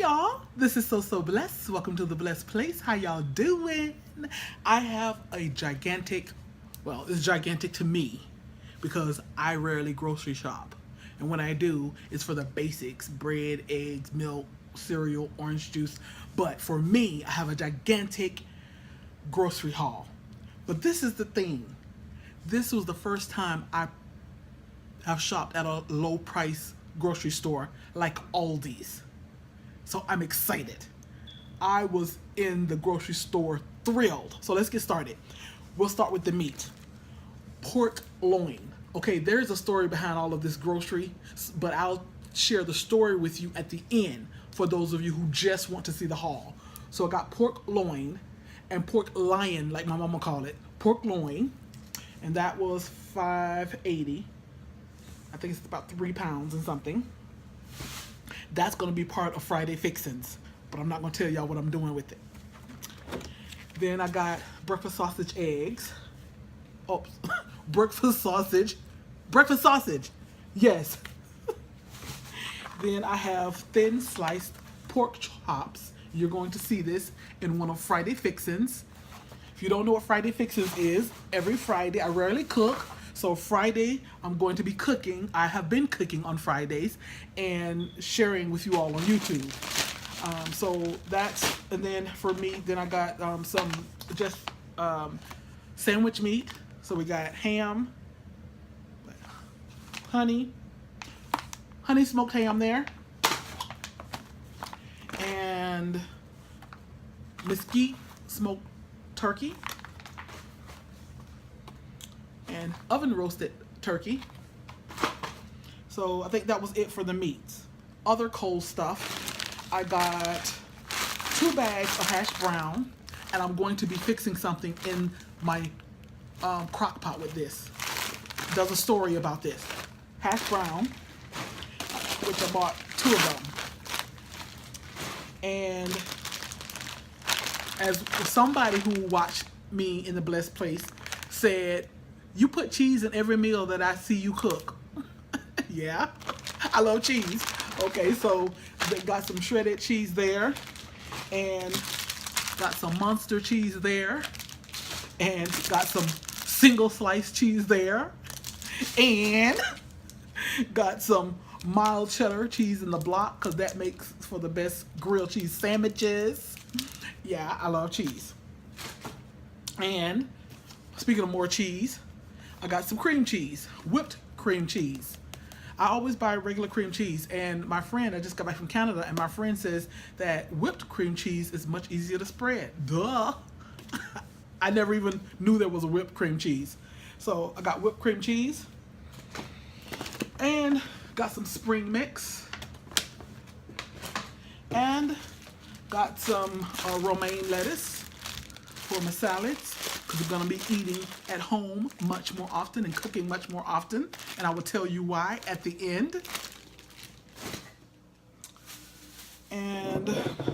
y'all, this is So Blessed. Welcome to the Blessed Place. How y'all doing? I have a gigantic, well, it's gigantic to me because I rarely grocery shop. And when I do, it's for the basics: bread, eggs, milk, cereal, orange juice. But for me, I have a gigantic grocery haul. But this is the thing. This was the first time I have shopped at a low price grocery store like Aldi's. So I'm excited. I was in the grocery store thrilled. So let's get started. We'll start with the meat. Pork loin. Okay, there's a story behind all of this grocery, but I'll share the story with you at the end for those of you who just want to see the haul. So I got pork loin and pork lion, like my mama called it. Pork loin, and that was $5.80. I think it's about 3 pounds and something. That's going to be part of Friday Fixins, but I'm not going to tell y'all what I'm doing with it. Then I got breakfast sausage eggs. Oh, breakfast sausage. Breakfast sausage. Yes. Then I have thin sliced pork chops. You're going to see this in one of Friday Fixins. If you don't know what Friday Fixins is, every Friday, I rarely cook. So Friday, I'm going to be cooking. I have been cooking on Fridays and sharing with you all on YouTube. So that's, and then for me, then I got some just sandwich meat. So we got ham, honey smoked ham there, and mesquite smoked turkey, and oven roasted turkey. So I think that was it for the meats. Other cold stuff, I got 2 bags of hash brown, and I'm going to be fixing something in my crock pot with this. There's a story about this. Hash brown, which I bought 2 of them. And as somebody who watched me in the Blessed Place said, you put cheese in every meal that I see you cook. Yeah, I love cheese. Okay, so they got some shredded cheese there, and got some Munster cheese there, and got some single slice cheese there, and got some mild cheddar cheese in the block because that makes for the best grilled cheese sandwiches. Yeah, I love cheese. And speaking of more cheese, I got some cream cheese, whipped cream cheese. I always buy regular cream cheese, and my friend, I just got back from Canada, and my friend says that whipped cream cheese is much easier to spread. Duh. I never even knew there was a whipped cream cheese. So I got whipped cream cheese, and got some spring mix, and got some romaine lettuce for my salads, because we're going to be eating at home much more often and cooking much more often, and I will tell you why at the end. And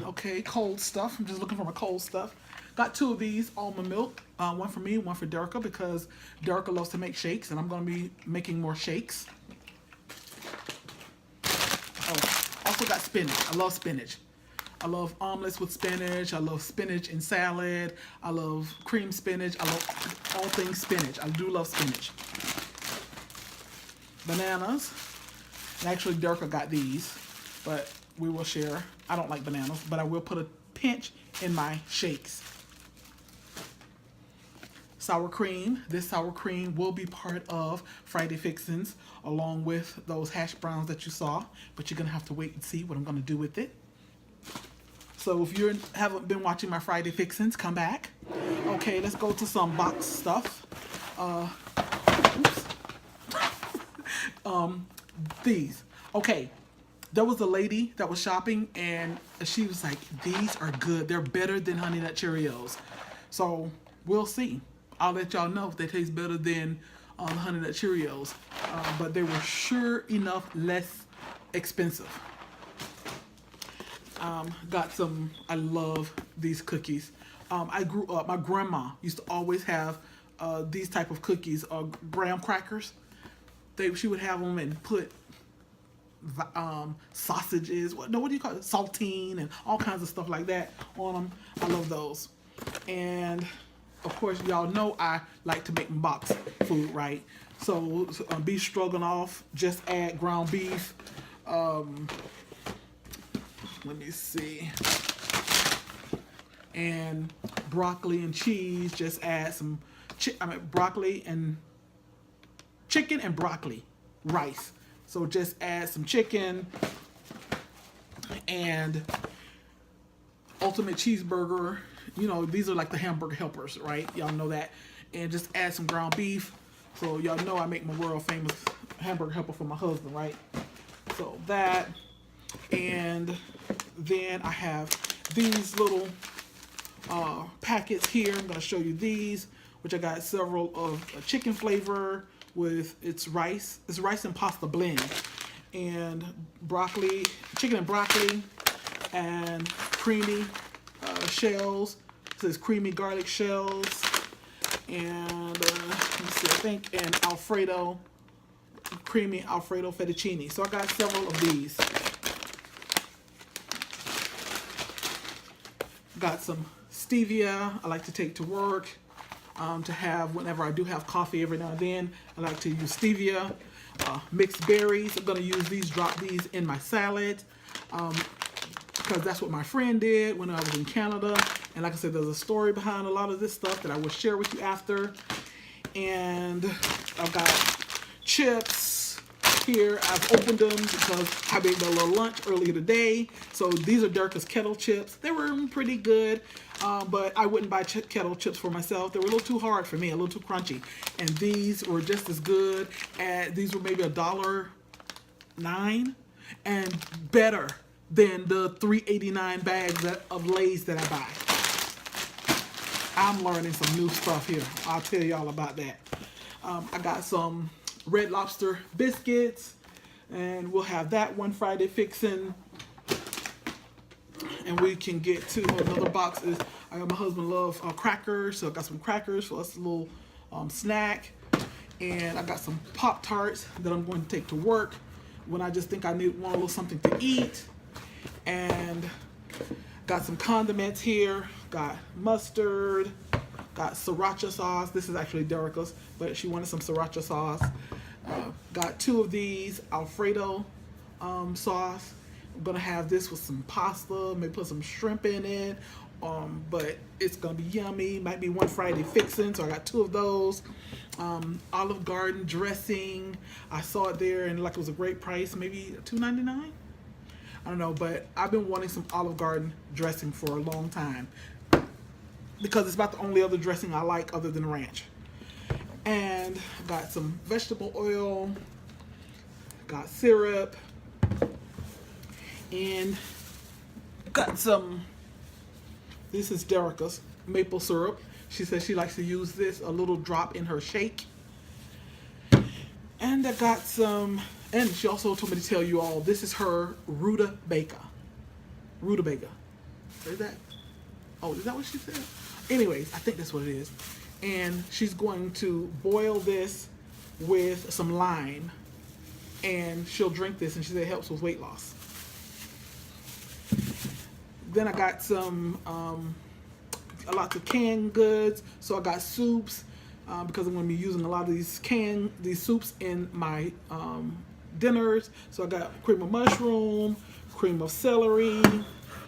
okay, cold stuff. I'm just looking for my cold stuff. Got 2 of these almond milk, one for me, one for Derica, because Derica loves to make shakes, and I'm going to be making more shakes. Oh, also got spinach. I love spinach. I love omelets with spinach. I love spinach in salad. I love cream spinach. I love all things spinach. I do love spinach. Bananas. And actually, Derica got these, but we will share. I don't like bananas, but I will put a pinch in my shakes. Sour cream. This sour cream will be part of Friday Fixins, along with those hash browns that you saw, but you're going to have to wait and see what I'm going to do with it. So if you haven't been watching my Friday Fixins, come back. Okay, let's go to some box stuff. These. Okay, there was a lady that was shopping, and she was like, these are good. They're better than Honey Nut Cheerios. So we'll see. I'll let y'all know if they taste better than Honey Nut Cheerios. But they were sure enough less expensive. Got some, I love these cookies. I grew up, my grandma used to always have these type of cookies, graham crackers. She would have them and put sausages. What do you call it? Saltine and all kinds of stuff like that on them. I love those. And of course, y'all know I like to make box food, right? So beef stroganoff, just add ground beef. Let me see. And broccoli and cheese, just add some broccoli and chicken and broccoli, rice. So just add some chicken and ultimate cheeseburger. You know, these are like the hamburger helpers, right? Y'all know that. And just add some ground beef. So y'all know I make my world famous hamburger helper for my husband, right? So that. And then I have these little packets here. I'm going to show you these, which I got several of chicken flavor with its rice. It's rice and pasta blend. And broccoli, chicken and broccoli, and creamy shells. It says creamy garlic shells. And let me see, I think, and Alfredo, creamy Alfredo fettuccine. So I got several of these. Got some stevia I like to take to work, to have whenever I do have coffee every now and then. I like to use stevia. Mixed berries, I'm going to use these, drop these in my salad, because that's what my friend did when I was in Canada. And like I said, there's a story behind a lot of this stuff that I will share with you after. And I've got chips here. I've opened them because I made a little lunch earlier today. So these are Derica's kettle chips. They were pretty good, but I wouldn't buy kettle chips for myself. They were a little too hard for me, a little too crunchy. And these were just as good. And these were maybe $1.09 and better than the $3.89 bags of Lay's that I buy. I'm learning some new stuff here. I'll tell y'all about that. I got some Red Lobster biscuits, and we'll have that one Friday fixing. And we can get to another box. I got my husband loves crackers, so I got some crackers for us, a little snack. And I got some Pop-Tarts that I'm going to take to work when I just think I want a little something to eat. And got some condiments here. Got mustard. Got sriracha sauce. This is actually Derica's, but she wanted some sriracha sauce. Got 2 of these Alfredo sauce. I'm gonna have this with some pasta, maybe put some shrimp in it. But it's gonna be yummy. Might be one Friday fixing, so I got 2 of those. Olive Garden dressing. I saw it there and like it was a great price, maybe $2.99. I don't know, but I've been wanting some Olive Garden dressing for a long time because it's about the only other dressing I like other than ranch. And got some vegetable oil, got syrup, and got some, this is Derica's maple syrup. She says she likes to use this, a little drop in her shake. And I got some, and she also told me to tell you all, this is her rutabaga. Rutabaga. Is that? Oh, is that what she said? Anyways, I think that's what it is. And she's going to boil this with some lime. And she'll drink this, and she said it helps with weight loss. Then I got some, lots of canned goods. So I got soups. Because I'm going to be using a lot of these soups in my dinners. So I got cream of mushroom, cream of celery,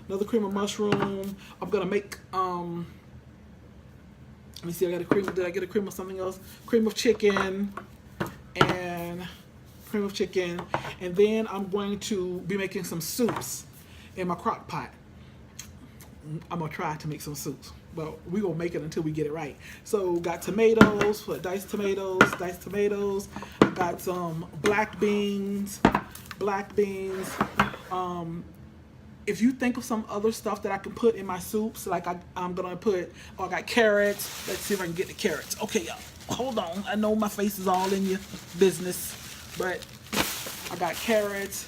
another cream of mushroom. I'm going to make, let me see, did I get a cream of something else? Cream of chicken and cream of chicken. And then I'm going to be making some soups in my crock pot. I'm going to try to make some soups. But we gonna make it until we get it right. So got tomatoes, diced tomatoes. I got some black beans. If you think of some other stuff that I can put in my soups, like I'm gonna put, I got carrots. Let's see if I can get the carrots. Okay, y'all, hold on. I know my face is all in your business, but I got carrots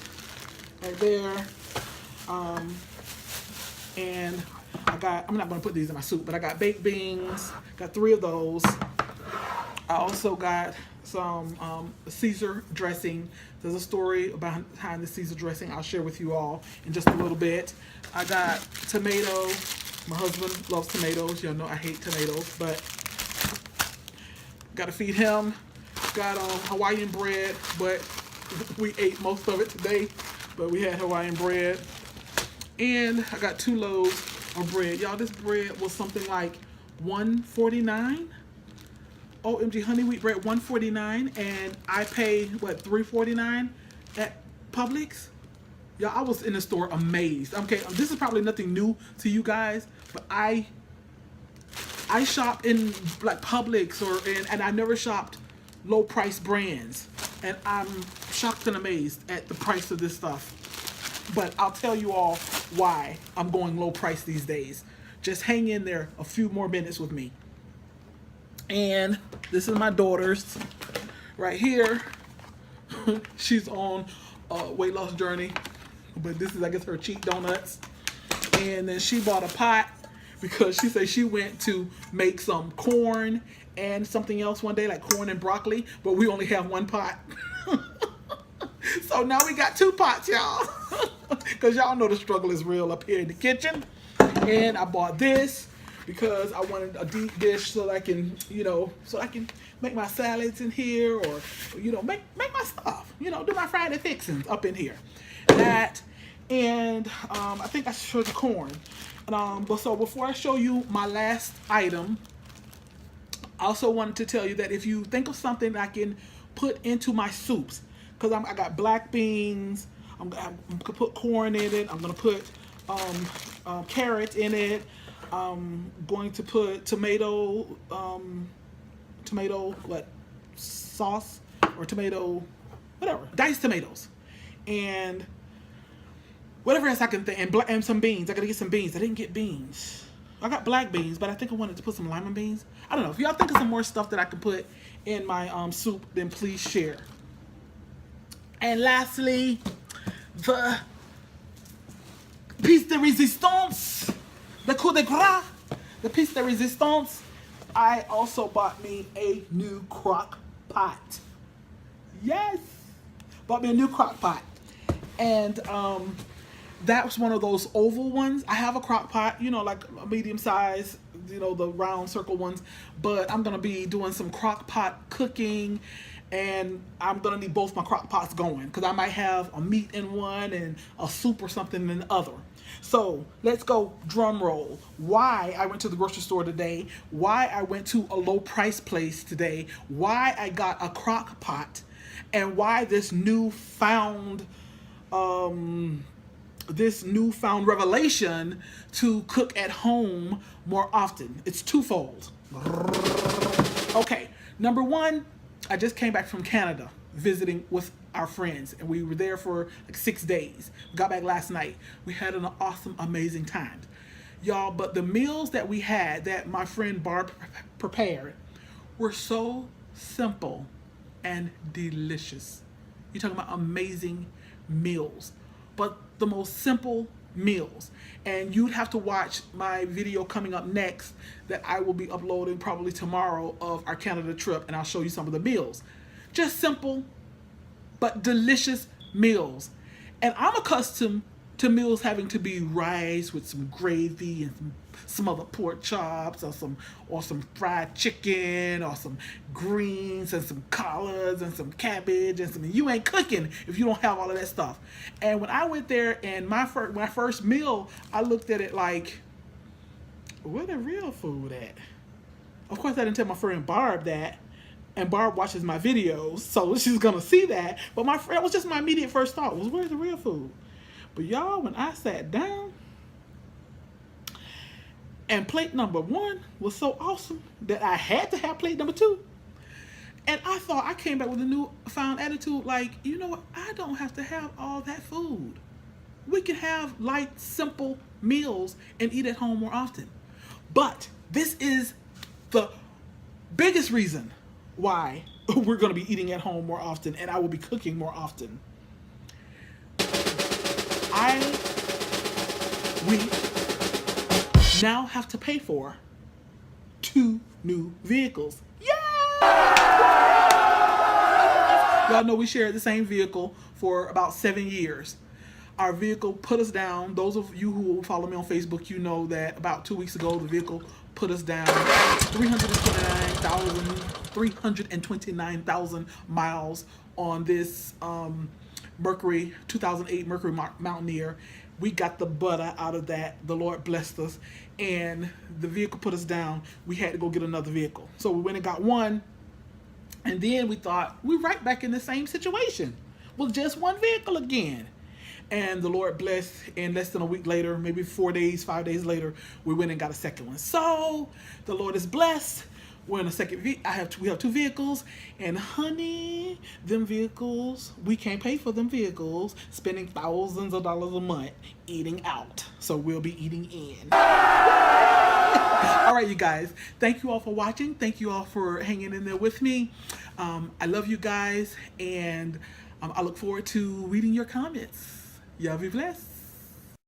right there. And I'm not going to put these in my soup, but I got baked beans, got 3 of those. I also got some Caesar dressing. There's a story behind the Caesar dressing I'll share with you all in just a little bit. I got tomato. My husband loves tomatoes. Y'all know I hate tomatoes, but gotta feed him. Got Hawaiian bread, but we ate most of it today. But we had Hawaiian bread. And I got 2 loaves of bread. Y'all, this bread was something like $1.49. OMG, honey wheat bread, $1.49, and I pay what, $3.49 at Publix. Y'all, I was in the store amazed. Okay, this is probably nothing new to you guys, but I shop in like Publix and I never shopped low price brands, and I'm shocked and amazed at the price of this stuff. But I'll tell you all why I'm going low price these days. Just hang in there a few more minutes with me. And this is my daughter's right here. She's on a weight loss journey, but this is, I guess, her cheat donuts. And then she bought a pot because she said she went to make some corn and something else one day, like corn and broccoli, but we only have 1 pot. So now we got 2 pots, y'all. Because y'all know the struggle is real up here in the kitchen. And I bought this because I wanted a deep dish so that I can, so I can make my salads in here, or, make my stuff, do my Friday fixings up in here. That, and I think I showed the corn. But so before I show you my last item, I also wanted to tell you that if you think of something I can put into my soups, because I got black beans, I'm gonna put corn in it, I'm gonna put carrot in it, I'm going to put tomato sauce, or tomato, whatever, diced tomatoes, and whatever else I can think, and some beans. I gotta get some beans. I didn't get beans. I got black beans, but I think I wanted to put some lima beans. I don't know. If y'all think of some more stuff that I could put in my soup, then please share. And lastly, the piece de resistance, the coup de grace, the piece de resistance. I also bought me a new crock pot. Yes, bought me a new crock pot, and that was one of those oval ones. I have a crock pot, like a medium size, the round circle ones, but I'm gonna be doing some crock pot cooking, and I'm gonna need both my crock pots going because I might have a meat in one and a soup or something in the other. So let's go drum roll. Why I went to the grocery store today, why I went to a low price place today, why I got a crock pot, and why this newfound revelation to cook at home more often. It's twofold. Okay, number one, I just came back from Canada visiting with our friends, and we were there for like 6 days. We got back last night. We had an awesome, amazing time, y'all. But the meals that we had, that my friend Barb prepared, were so simple and delicious. You're talking about amazing meals, but the most simple meals. And you'd have to watch my video coming up next that I will be uploading probably tomorrow of our Canada trip, and I'll show you some of the meals. Just simple but delicious meals. And I'm accustomed to meals having to be rice with some gravy and some other pork chops, or some fried chicken, or some greens and some collards and some cabbage and some. You ain't cooking if you don't have all of that stuff. And when I went there, and my first meal, I looked at it like, where the real food at? Of course, I didn't tell my friend Barb that. And Barb watches my videos, so she's gonna see that. But that was just my immediate first thought, was where's the real food? But y'all, when I sat down, and plate number 1 was so awesome that I had to have plate number 2. And I thought, I came back with a newfound attitude, like, you know what? I don't have to have all that food. We can have light, simple meals and eat at home more often. But this is the biggest reason why we're going to be eating at home more often, and I will be cooking more often. We now have to pay for 2 new vehicles. Yay! Y'all know we shared the same vehicle for about 7 years. Our vehicle put us down. Those of you who will follow me on Facebook, you know that about 2 weeks ago, the vehicle put us down 329,000 miles on this Mercury 2008 Mercury Mountaineer. We got the butter out of that. The Lord blessed us, and the vehicle put us down. We had to go get another vehicle, so we went and got one. And then we thought we're right back in the same situation with just one vehicle again. And the Lord blessed, and less than a week later, maybe 4 days, 5 days later, we went and got a second one. So the Lord is blessed. We're in a second. We have 2 vehicles, and honey, them vehicles, we can't pay for them vehicles, spending thousands of dollars a month eating out. So we'll be eating in. All right, you guys. Thank you all for watching. Thank you all for hanging in there with me. I love you guys, and I look forward to reading your comments. Y'all be blessed.